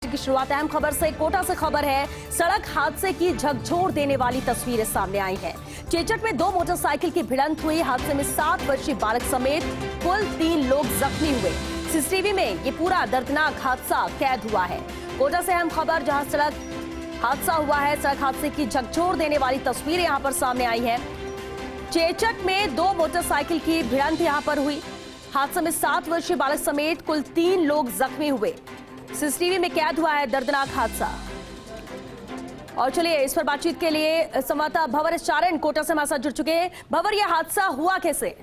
की शुरुआत अहम खबर से। कोटा से खबर है, सड़क हादसे की झकझोर देने वाली तस्वीरें सामने आई हैं। चेचट में दो मोटरसाइकिल की भिड़ंत हुई। हादसे में 7 वर्षीय बालक समेत कुल 3 लोग जख्मी हुए। सीसीटीवी में ये पूरा दर्दनाक हादसा कैद हुआ है। कोटा से अहम खबर, जहां सड़क हादसा हुआ है, सड़क हादसे की झकझोर देने वाली तस्वीरें यहां पर सामने आई हैं। चेचट में 2 मोटरसाइकिल की भिड़ंत यहां पर हुई। हादसे में 7 वर्षीय बालक समेत कुल 3 लोग जख्मी हुए। सीसीटीवी में कैद हुआ है दर्दनाक हादसा। और चलिए, इस पर बातचीत के लिए संवाददाता भवर चारण कोटा से हमारे साथ जुड़ चुके हैं। भवर, यह हादसा हुआ कैसे?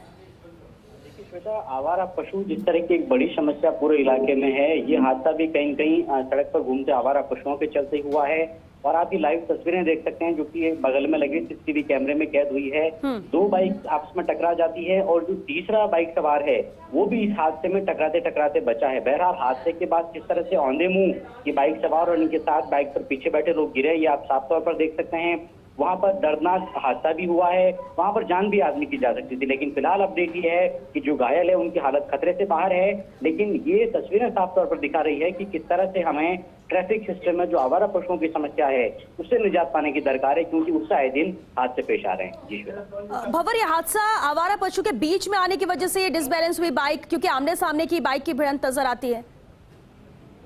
देखिए, आवारा पशु जिस तरह की एक बड़ी समस्या पूरे इलाके में है, ये हादसा भी कहीं न कहीं सड़क पर घूमते आवारा पशुओं के चलते हुआ है। और आप ये लाइव तस्वीरें देख सकते हैं जो कि बगल में लगे सीसीटीवी कैमरे में कैद हुई है। 2 बाइक आपस में टकरा जाती है और जो तीसरा बाइक सवार है वो भी इस हादसे में टकराते टकराते बचा है। बहरहाल हादसे के बाद किस तरह से औंधे मुंह ये बाइक सवार और इनके साथ बाइक पर पीछे बैठे लोग गिरे, ये आप साफ तौर पर देख सकते हैं। वहां पर दर्दनाक हादसा भी हुआ है, वहां पर जान भी आदमी की जा सकती थी। लेकिन फिलहाल अपडेट ये है कि जो घायल है उनकी हालत खतरे से बाहर है। लेकिन ये तस्वीरें साफ तौर पर दिखा रही है कि किस तरह से हमें ट्रैफिक सिस्टम में जो आवारा पशुओं की समस्या है उससे निजात पाने की दरकार है, क्योंकि उससे आए दिन हादसे पेश आ रहे हैं। जी भवर, ये हादसा आवारा पशु के बीच में आने की वजह से ये डिसबैलेंस हुई बाइक, क्योंकि आमने सामने की बाइक की भिड़ंत नजर आती है।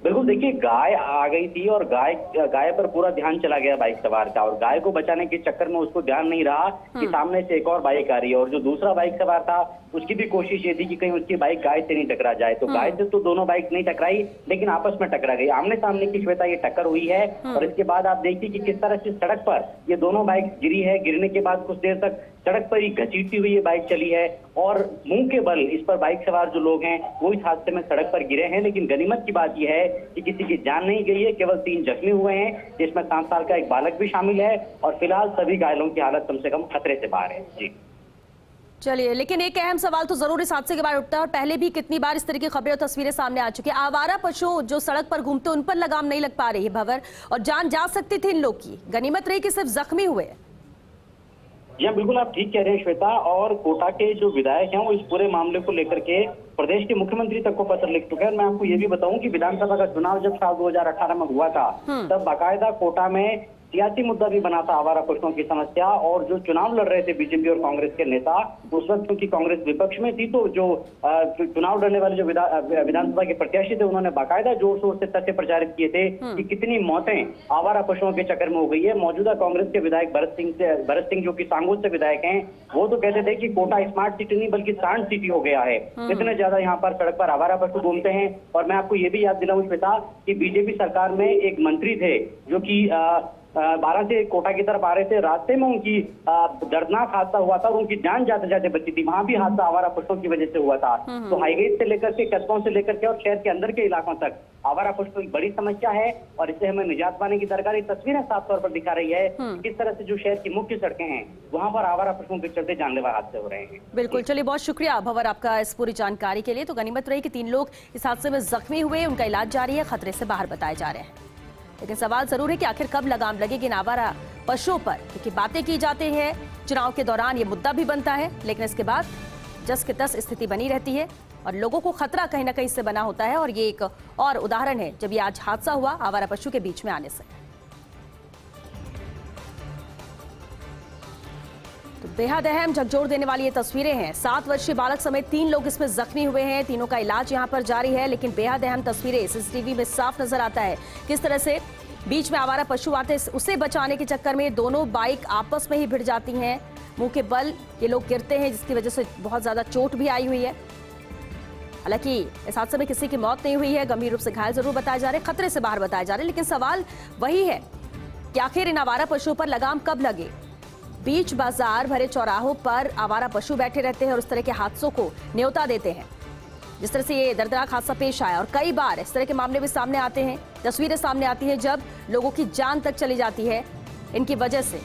बिल्कुल, देखिए, गाय आ गई थी और गाय पर पूरा ध्यान चला गया बाइक सवार का, और गाय को बचाने के चक्कर में उसको ध्यान नहीं रहा कि सामने से एक और बाइक आ रही है। और जो दूसरा बाइक सवार था उसकी भी कोशिश ये थी कि कहीं उसकी बाइक गाय से नहीं टकरा जाए। तो गाय से तो दोनों बाइक नहीं टकराई, लेकिन आपस में टकरा गई। आमने सामने की श्वेता ये टक्कर हुई है। और इसके बाद आप देखिए कि किस तरह से सड़क पर ये दोनों बाइक गिरी है। गिरने के बाद कुछ देर तक सड़क पर ही घसीटती हुई ये बाइक चली है और मुंह के बल इस पर बाइक सवार जो लोग हैं वो इस हादसे में सड़क पर गिरे हैं। लेकिन गनीमत की बात यह है कि किसी की जान नहीं गई है, केवल 3 जख्मी हुए हैं, जिसमें 7 साल का एक बालक भी शामिल है। और फिलहाल सभी घायलों की हालत कम से कम खतरे से बाहर है। जी चलिए, लेकिन एक अहम सवाल तो जरूर इस हादसे के बाद उठता है, और पहले भी कितनी बार इस तरह की खबरें और तस्वीरें सामने आ चुकी है। आवारा पशु जो सड़क पर घूमते उन पर लगाम नहीं लग पा रही है भवर, और जान जा सकती थी इन लोग की। गनीमत रही कि सिर्फ जख्मी हुए। जी हाँ, बिल्कुल आप ठीक कह रहे हैं श्वेता। और कोटा के जो विधायक हैं वो इस पूरे मामले को लेकर के प्रदेश के मुख्यमंत्री तक को पत्र लिख चुके हैं। मैं आपको ये भी बताऊं कि विधानसभा का चुनाव जब साल 2018 में हुआ था, तब बाकायदा कोटा में सियासी मुद्दा भी बना था आवारा पशुओं की समस्या। और जो चुनाव लड़ रहे थे बीजेपी और कांग्रेस के नेता, उस वक्त क्योंकि कांग्रेस विपक्ष में थी, तो जो चुनाव लड़ने वाले जो विधानसभा के प्रत्याशी थे उन्होंने बाकायदा जोर शोर से तथ्य प्रचारित किए थे कि कितनी मौतें आवारा पशुओं के चक्कर में हो गई है। मौजूदा कांग्रेस के विधायक भरत सिंह जो कि सांगोद से विधायक हैं, वो तो कहते थे कि कोटा स्मार्ट सिटी नहीं बल्कि सांड सिटी हो गया है। इतने ज्यादा यहाँ पर सड़क पर आवारा पशु घूमते हैं। और मैं आपको ये भी याद दिलाऊं श्वेता कि बीजेपी सरकार में एक मंत्री थे जो कि 12 से कोटा की तरफ आ रहे थे। रास्ते में उनकी दर्दनाक हादसा हुआ था और उनकी जान जाते जाते बची थी। वहां भी हादसा आवारा पशुओं की वजह से हुआ था। तो हाईवे से लेकर के कस्बों से लेकर के और शहर के अंदर के इलाकों तक आवारा पशु एक बड़ी समस्या है और इससे हमें निजात पाने की दरकार। ये तस्वीरें साफ तौर पर दिखा रही है किस तरह से जो शहर की मुख्य सड़कें हैं वहां पर आवारा पशुओं के चलते जानलेवा हादसे हो रहे हैं। बिल्कुल, चलिए, बहुत शुक्रिया भवर आपका इस पूरी जानकारी के लिए। तो गनीमत रही कि 3 लोग इस हादसे में जख्मी हुए, उनका इलाज जारी है, खतरे से बाहर बताए जा रहे हैं। लेकिन सवाल जरूर है कि आखिर कब लगाम लगेगी इन आवारा पशुओं पर, क्योंकि बातें की जाती हैं, चुनाव के दौरान ये मुद्दा भी बनता है, लेकिन इसके बाद जस के तस स्थिति बनी रहती है और लोगों को खतरा कहीं ना कहीं से बना होता है। और ये एक और उदाहरण है जब ये आज हादसा हुआ आवारा पशु के बीच में आने से। तो बेहद अहम झकझोर देने वाली ये तस्वीरें हैं। 7 वर्षीय बालक समेत 3 लोग इसमें जख्मी हुए हैं। तीनों का इलाज यहां पर जारी है। लेकिन बेहद अहम तस्वीरें सीसीटीवी में साफ नजर आता है किस तरह से बीच में आवारा पशु आते, उसे बचाने के चक्कर में दोनों बाइक आपस में ही भिड़ जाती हैं। मुंह के बल ये लोग गिरते हैं, जिसकी वजह से बहुत ज्यादा चोट भी आई हुई है। हालांकि इस हादसे में किसी की मौत नहीं हुई है, गंभीर रूप से घायल जरूर बताए जा रहे हैं, खतरे से बाहर बताए जा रहे हैं। लेकिन सवाल वही है कि आखिर इन आवारा पशुओं पर लगाम कब लगे। बीच बाजार भरे चौराहों पर आवारा पशु बैठे रहते हैं और उस तरह के हादसों को न्योता देते हैं। जिस तरह से ये दर्दनाक हादसा पेश आया, और कई बार इस तरह के मामले भी सामने आते हैं, तस्वीरें सामने आती हैं जब लोगों की जान तक चली जाती है इनकी वजह से।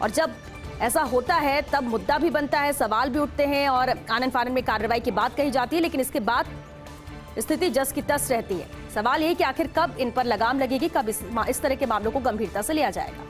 और जब ऐसा होता है तब मुद्दा भी बनता है, सवाल भी उठते हैं और आनन फानन में कार्रवाई की बात कही जाती है। लेकिन इसके बाद स्थिति जस की तस रहती है। सवाल ये कि आखिर कब इन पर लगाम लगेगी, कब इस तरह के मामलों को गंभीरता से लिया जाएगा।